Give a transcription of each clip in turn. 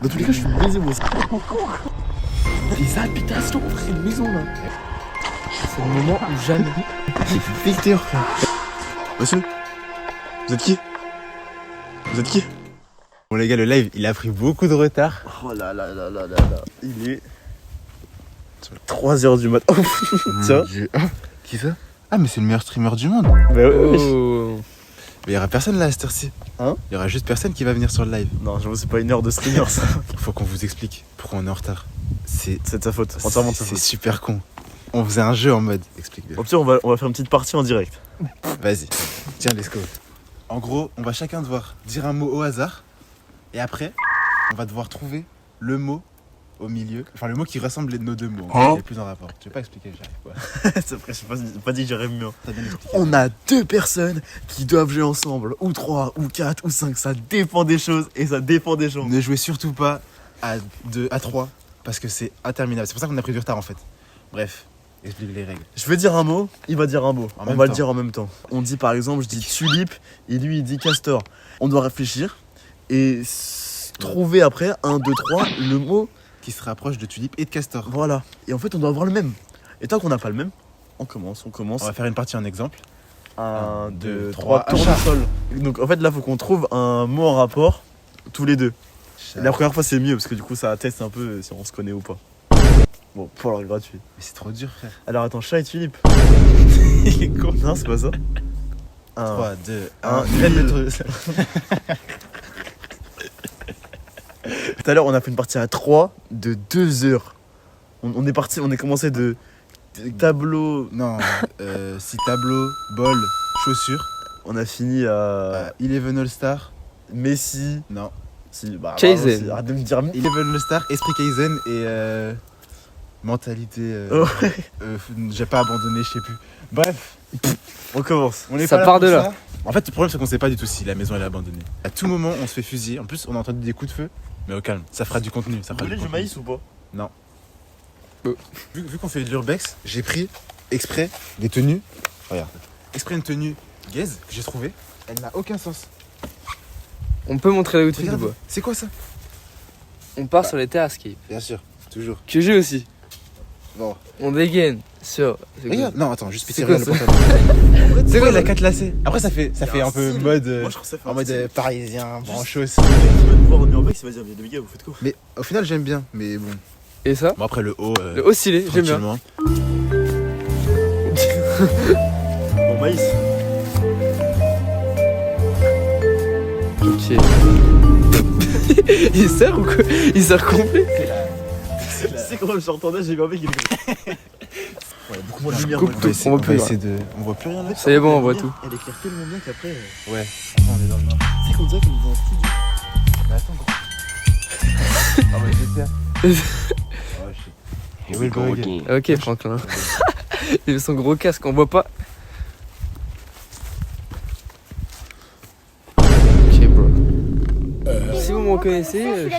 Dans tous les cas, je suis baisé, moi. Des habitations, frère, une maison là. C'est le moment ou jamais. J'ai fait Victor, frère. Monsieur, vous êtes qui? Vous êtes qui? Bon les gars, le live, il a pris beaucoup de retard. Oh là là là là là là. Il est 3h du matin. Tiens. Qui ça? Ah mais c'est le meilleur streamer du monde. Bah ouais. Mais il y aura personne là à cette heure-ci. Hein? Il y aura juste personne qui va venir sur le live. Non, j'avoue, c'est pas une heure de streamer ça. Faut qu'on vous explique pourquoi on est en retard. C'est de sa faute, entièrement de sa faute. C'est super con. On faisait un jeu en mode. Explique-le. Au pire, on va faire une petite partie en direct. Vas-y. Tiens, let's go. En gros, on va chacun devoir dire un mot au hasard. Et après, on va devoir trouver le mot au milieu. Enfin, le mot qui ressemble nos deux mots. Hein? Les plus en rapport. Tu veux pas expliquer? J'arrive pas. C'est vrai, j'ai pas dit que j'aurais mieux. On a deux personnes qui doivent jouer ensemble. Ou 3, ou 4, ou 5. Ça dépend des choses et ça dépend des gens. Ne jouez surtout pas à 2, à 3. Parce que c'est interminable. C'est pour ça qu'on a pris du retard en fait. Bref. Explique les règles. Je vais dire un mot, il va dire un mot. On va le dire en même temps. On dit par exemple, je dis tulipe et lui il dit castor. On doit réfléchir et trouver après 1, 2, 3 le mot qui se rapproche de tulipe et de castor. Voilà. Et en fait on doit avoir le même. Et tant qu'on n'a pas le même, on commence. On va faire une partie en exemple. 1, 2, 3, tournesol. Donc en fait là faut qu'on trouve un mot en rapport tous les deux. Et la première fois c'est mieux parce que du coup ça teste un peu si on se connaît ou pas. Bon, pour l'heure gratuit. Mais c'est trop dur, frère. Alors attends, chat et tulipe. Il est con. Non, c'est pas ça. 3, 2, 1. Tout à l'heure, on a fait une partie à 3 de 2 heures. On est parti, on est commencé de tableau. Non, 6 tableaux, bol, chaussures. On a fini à Eleven All-Star. Messi. Non. Si, bah, Kaizen. Arrête de me dire. Eleven All-Star, Esprit Kaizen et. Mentalité, j'ai pas abandonné, je sais plus. Bref, on commence. On est ça pas part de là. Ça. En fait, le problème, c'est qu'on sait pas du tout si la maison elle est abandonnée. À tout moment, on se fait fusiller. En plus, on a entendu des coups de feu. Mais au calme, ça fera du contenu. Vous voulez du maïs ou pas? Non. Vu qu'on fait de l'urbex, j'ai pris exprès des tenues. Regarde. Exprès une tenue gaze que j'ai trouvée. Elle n'a aucun sens. On peut montrer la outfit ou pas? C'est quoi ça? On part sur les terrascapes. Bien sûr, toujours. Que j'ai aussi. Bon. On dégaine sur. Regarde, non, attends, juste c'est quoi le ça? C'est quoi la 4 lacets? Après, ça fait un peu mode. Moi, je trouve ça fait en mode parisien, branchos. Tu vas nous voir en urbex, il va dire, les gars, vous faites quoi? Mais au final, j'aime bien, mais bon. Et ça? Bon, après, le haut. Le haut stylé, j'aime bien. Bon, maïs. Ok. Il sert ou quoi? Il sert complet? Tu sais comment je l'entendais, j'ai vu un mec qui était. Ouais, beaucoup moins de lumière. Coupe tout, on voit plus. On voit plus rien là. Ça y est bon, on voit tout. Elle éclaire tellement bien qu'après. Ouais, attends, on est dans le noir. Tu sais qu'on dirait qu'on est dans un studio. Mais attends, gros. Ah ouais, j'étais. Ouais, je sais. Et où est le bug? Ok, Franklin. Il a son gros casque, on voit pas. Ok, bro. Si vous me reconnaissez,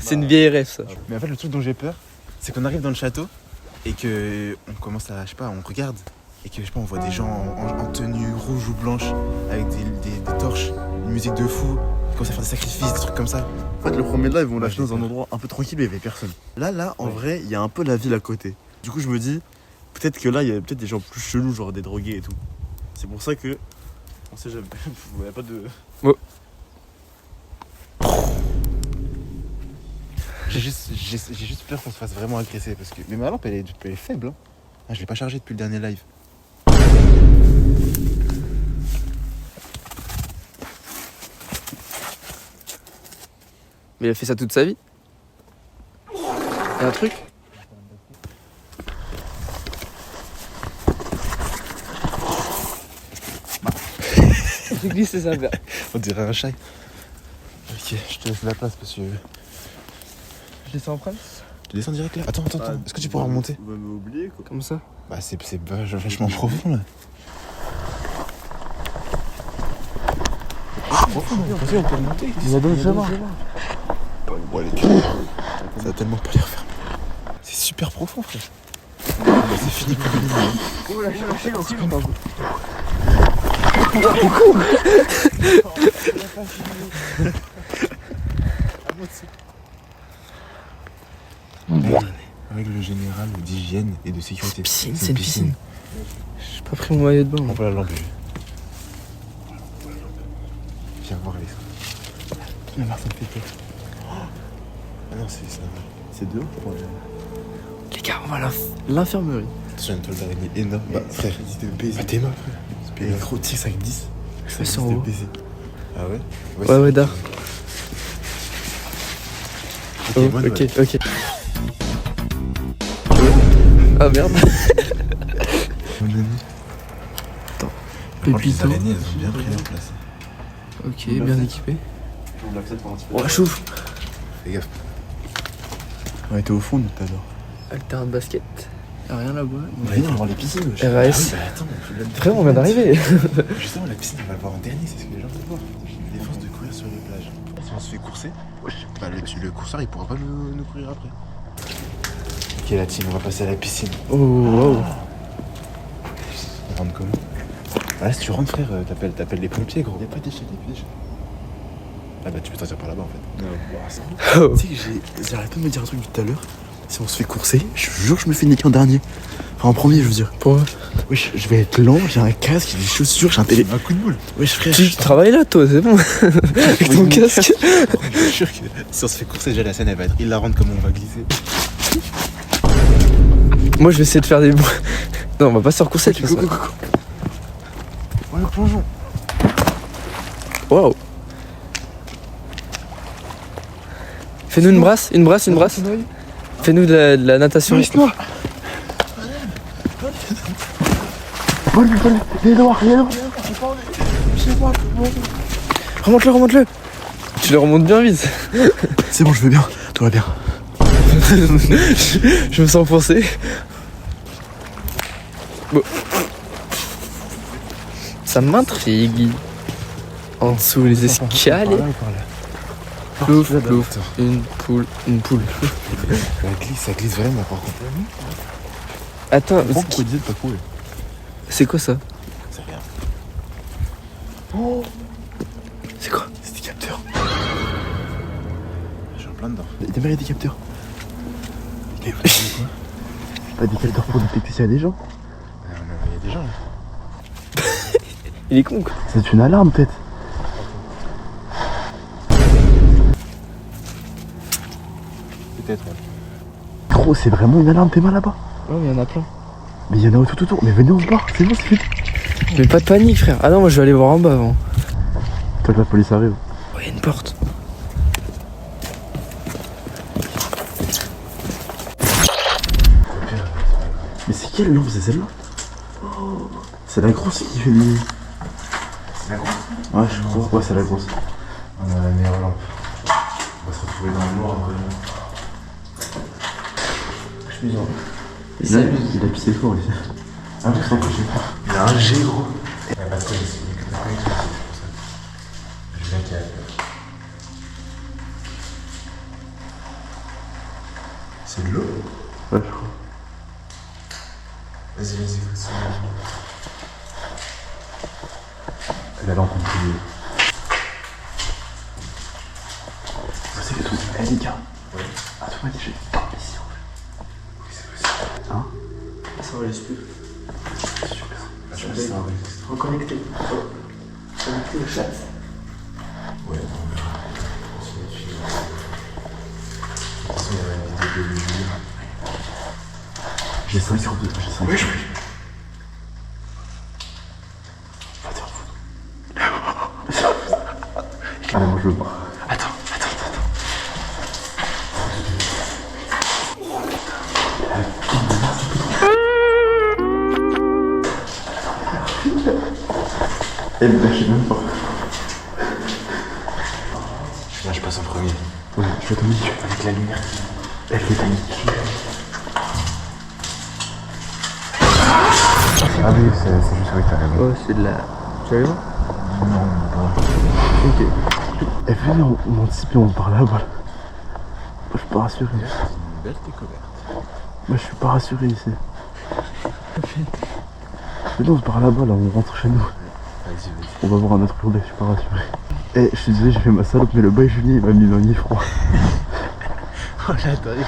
c'est une vieille rêve ça. Mais en fait, le truc dont j'ai peur, c'est qu'on arrive dans le château et que on commence à, je sais pas, on regarde et que je sais pas, on voit des gens en tenue rouge ou blanche avec des torches, une musique de fou, ils commencent à faire des sacrifices, des trucs comme ça. En fait, le premier live, on l'a fait dans un endroit un peu tranquille, mais il y avait personne. Là, en vrai, il y a un peu la ville à côté. Du coup, je me dis, peut-être que là, il y a peut-être des gens plus chelous, genre des drogués et tout. C'est pour ça que. On sait jamais. Il n'y a pas de. Ouais. J'ai juste peur qu'on se fasse vraiment agresser parce que. Mais ma lampe elle est faible. Hein. Ah, je l'ai pas chargée depuis le dernier live. Mais il a fait ça toute sa vie. Y'a un truc? J'ai glissé sa mère. On dirait un chat. Ok, je te laisse la place parce que. Je descends en prenne? Tu descends direct là? Attends. Est-ce que tu pourras remonter? Vous m'avez oublié quoi. Comme ça? Bah c'est vachement profond là. Vas-y, on peut remonter. Il y a d'autres chemins. Bon, allez, ça va tellement pas les refermer. C'est super profond, frère. C'est fini pour nous. Oh, lâchez, Règle générale d'hygiène et de sécurité. Piscine, c'est une piscine. J'ai pas pris mon maillot de bain. On voit la lampe. Viens voir Alex. La Martin fait peur. Ah non, c'est ça. C'est dehors pour Les gars, on va à l'infirmerie. Attention, une toile d'araignée énorme. Bah, frère, dis de baiser. Ah, t'es mort, frère. Et gros, tire 5-10. Ça c'est en haut. Ah ouais? Ouais, d'art. Ok, bonne ok. Ah merde. Attends. Pépito. Les araignées, elles ont bien pris leur place. Ok, bien équipé. Oh, Oh, chauffe. Fais gaffe. On était au fond tout à l'heure. Le terrain de basket. Y'a rien là-bas. Viens, on va voir les piscines. RAS. Ah oui, bah attends, Frère, on vient d'arriver. Justement, la piscine, on va le voir en dernier, c'est ce que les gens veulent voir. Les forces de courir sur les plages. Si on se fait courser, bah, le courseur, il pourra pas nous courir après. Ok, la team, on va passer à la piscine. Oh, wow. On rentre comment? Ah, si tu rentres, frère, t'appelles les pompiers, gros. Y'a pas d'échelle. Ah bah, tu peux sortir par là-bas, en fait. Non, c'est bon. Oh. Tu sais que j'arrête pas de me dire un truc tout à l'heure. Si on se fait courser, je jure que je me fais niquer en dernier. Enfin en premier, je veux dire. Pourquoi? Wesh, je vais être lent, j'ai un casque, j'ai des chaussures, j'ai un télé. Un coup de boule. Wesh frère. Tu travailles là, toi, c'est bon. Avec ton casque. Je suis sûr que si on se fait courser, déjà la scène, elle va être hilarante comme on va glisser. Moi, je vais essayer de faire des bruits. Non, on va pas se recourser, tu vois. Oh, le plongeon. Waouh. Fais-nous une brasse. Fais-nous de la natation. Remonte-le. Tu le remontes bien vite. C'est bon, je vais bien, tout va bien. Je me sens forcé. Bon. Ça m'intrigue. En dessous les escaliers. Plouf. Une poule. Ça glisse vraiment par contre. Attends, Pourquoi tu disais de pas courir? c'est quoi ça? C'est rien. C'est quoi? C'est des capteurs. Je suis en plein dedans. Il y a des capteurs. Pas des capteurs pour détecter s'il y a des gens. Il y a des gens là. Il est con quoi. C'est une alarme peut-être. Peut-être, ouais. Gros, c'est vraiment une alarme, t'es mal là-bas. Ouais, mais il y en a plein. Mais il y en a tout autour. Mais venez, on se barre, c'est bon, c'est fait. Mais pas de panique, frère. Ah non, moi je vais aller voir en bas avant. Toi que la police arrive. Oh, il y a une porte. Mais c'est quelle lampe? C'est celle-là? C'est la grosse qui fait des... C'est la grosse. Ouais, je crois. Ouais, c'est la grosse. On a la meilleure lampe. On va se retrouver dans le noir après. Il a pissé fort ici. Ah, je sens que j'ai pas. Il a un G gros. Il n'y a pas de connexion, c'est pour ça. Je viens qu'il y a peur. C'est de l'eau? Ouais, je crois. Vas-y, faut ça. La lampe en privé. C'est les trucs. Eh les gars. Ouais. Ah, tu m'as dit, j'ai pas ici en fait. Oui, c'est possible. Hein? Ça va, les plus. Super. Je vais ça enregistre. Reconnecter. Connecter au chat. Ouais, on verra. On se met dessus. De toute façon, il y a une vidéo de Julien. J'ai 5 sur 2. J'ai 5 Oui, sur 2. oui. Va te faire foutre. Allez, moi je veux pas. Attends. Elle lâche même pas. Là, je passe en premier. Ouais, je vais te dire. Avec la lumière. Elle fait panique. Ah oui, c'est juste oui, t'as raison. Oh, c'est de la. Tu vas aller voir? Non, pas. Ok. Et venez, on anticipe et on part là-bas. Moi, je suis pas rassuré. C'est une belle découverte. Moi, je suis pas rassuré ici. Mais non, on se part là-bas, là, on rentre chez nous. On va voir un autre urbex, je suis pas rassuré. Eh, je suis désolé, j'ai fait ma salope, mais le bail Julien il m'a mis dans le nid froid. Oh là, attendez.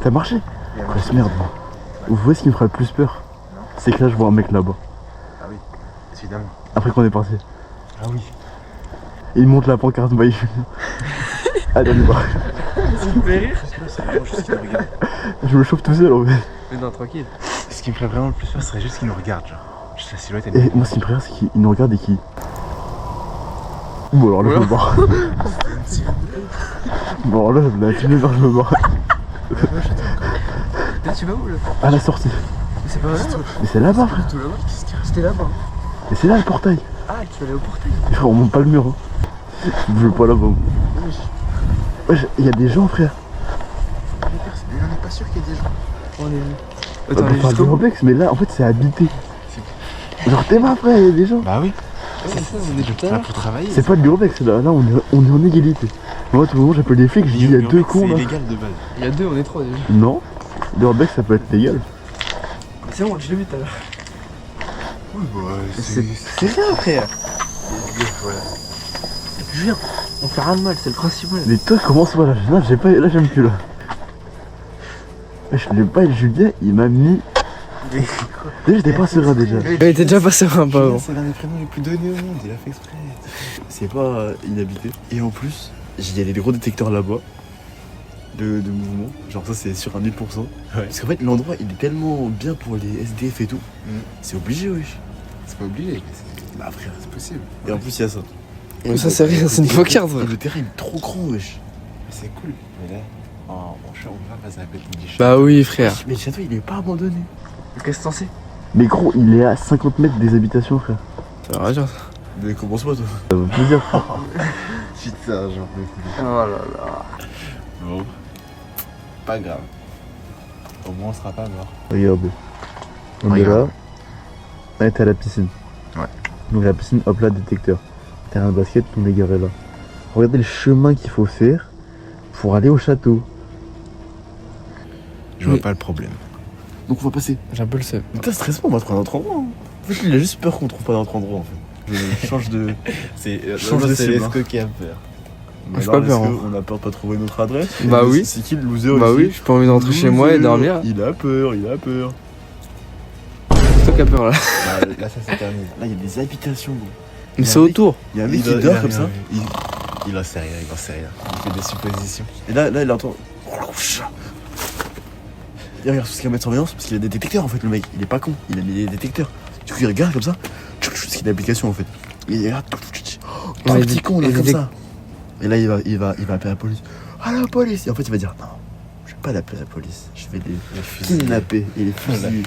T'as marché? Reste merde. Moi. Vous voyez ce qui me ferait le plus peur? C'est que là je vois un mec là-bas. Ah oui, évidemment. Après qu'on est parti. Ah oui. Il monte la pancarte by Julien. Allez, on y va. Ça me fait rire. Je me chauffe tout seul en fait. Mais non, tranquille. Ce qui me ferait vraiment le plus peur serait juste qu'il nous regarde, genre. Juste la silhouette Et moi ce qui me ferait rire, c'est qu'il nous regarde et qu'il. Bon alors là je me barre. Bon alors là, la fumée vers je me barre. Là, tu vas où là? À la sortie. Mais c'est pas là. Mais c'est là-bas frère. Tout là-bas. C'était là-bas. Mais c'est là le portail. Ah, tu vas aller au portail. Et frère, on monte pas le mur. Hein. Je veux pas là-bas. Wesh, il y a des gens frère. On n'est pas sûr qu'il y ait des gens. On est. On Attends, on est parle jusqu'au du bout. Roblex, mais là en fait c'est habité. Genre t'es ma frère, il y a des gens. Bah oui. C'est ça, on est tout à Là l'heure. pour travailler. C'est pas de l'urbex là, là on est en égalité. Moi à tout moment j'appelle les flics, je dis il y a deux cons C'est là. illégal de base. Il y a deux, on est trois déjà. Non, l'urbex ça peut être légal. C'est bon, je l'ai vu tout à l'heure. Oui, bah C'est rien, frère. Voilà. Julien, on fait rien de mal, c'est le principal. Mais toi commence pas là, j'ai pas, là j'aime plus là. Wesh, le bail Julien il m'a mis. Déjà j'étais pas serein déjà. Il était déjà passé un peu avant. C'est l'un des prénoms les plus donnés au monde, il a fait exprès. C'est pas inhabité. Et en plus, il y a des gros détecteurs là-bas de mouvement. Genre ça c'est sur un 1000%. Parce qu'en fait l'endroit il est tellement bien pour les SDF et tout. C'est obligé wesh. C'est pas obligé, mais c'est. Bah frère, c'est possible. Et en plus il y a ça. Mais ça, c'est rien, c'est une cocarde. Et le terrain il est trop grand wesh. C'est cool. Mais là, en chat, on va ça s'appelle du chat. Bah oui, frère. Mais le château il est pas abandonné. Qu'est-ce que t'en sais? Mais gros il est à 50 mètres des habitations frère. Ça va rien ça. Mais commence pas toi. Ça veut plaisir frère. Putain, j'en peux plus. Oh là là. Bon. Pas grave. Au moins, on sera pas mort. Regardez. On est Regarde. là. On est à la piscine. Ouais. Donc la piscine, hop là, détecteur. Terrain de basket, on est garé là. Regardez le chemin qu'il faut faire pour aller au château. Je vois pas le problème. Donc on va passer. J'ai un peu le seum. Mais t'as stress pas, on va trouver un autre endroit. Hein. En fait, il a juste peur qu'on trouve pas d'autre endroit en fait. Je change de. C'est Change de cible, hein. Lesco qui a peur. Mais J'ai là, pas est-ce peur, que hein. On a peur de pas trouver notre adresse. Bah Et oui. C'est qui le loser Bah aussi oui, j'ai pas envie d'entrer chez moi et Loser. dormir. Il a peur, il a peur. C'est toi qui as peur là. Là, ça s'est terminé. Là, il y a des habitations, gros. Mais y a c'est un mec- autour. Il y a un mec Il qui a dort rien comme ça. vu. Il en sait rien, il en sait rien. Il fait des suppositions. Et là, il entend. Il regarde sous ce caméra de surveillance parce qu'il a des détecteurs en fait, le mec. Il est pas con, il a mis des détecteurs. Du coup, il regarde comme ça. C'est une application en fait. Et il regarde. Oh, Ouais, petit con là, il comme dit- ça. Et là, il va appeler la police. Ah, la police! Et en fait, il va dire non, je vais pas l'appeler la police. Je vais les kidnapper et les fusiller.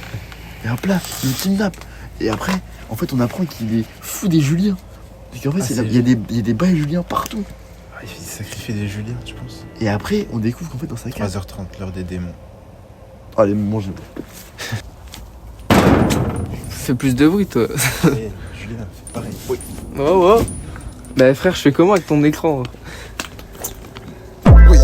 Et hop là, il le kidnappe. Et après, en fait, on apprend qu'il est fou des Juliens. Et qu'en fait, Ah, il y a des bails Juliens partout. Ah, il sacrifie des Juliens, tu penses. Et après, on découvre qu'en fait, dans sa case. 3h30, l'heure des démons. Allez, mangez. Fais plus de bruit toi. Eh, Julien, c'est pareil. Oui. Oh oh. Bah frère, je fais comment avec ton écran? Oui.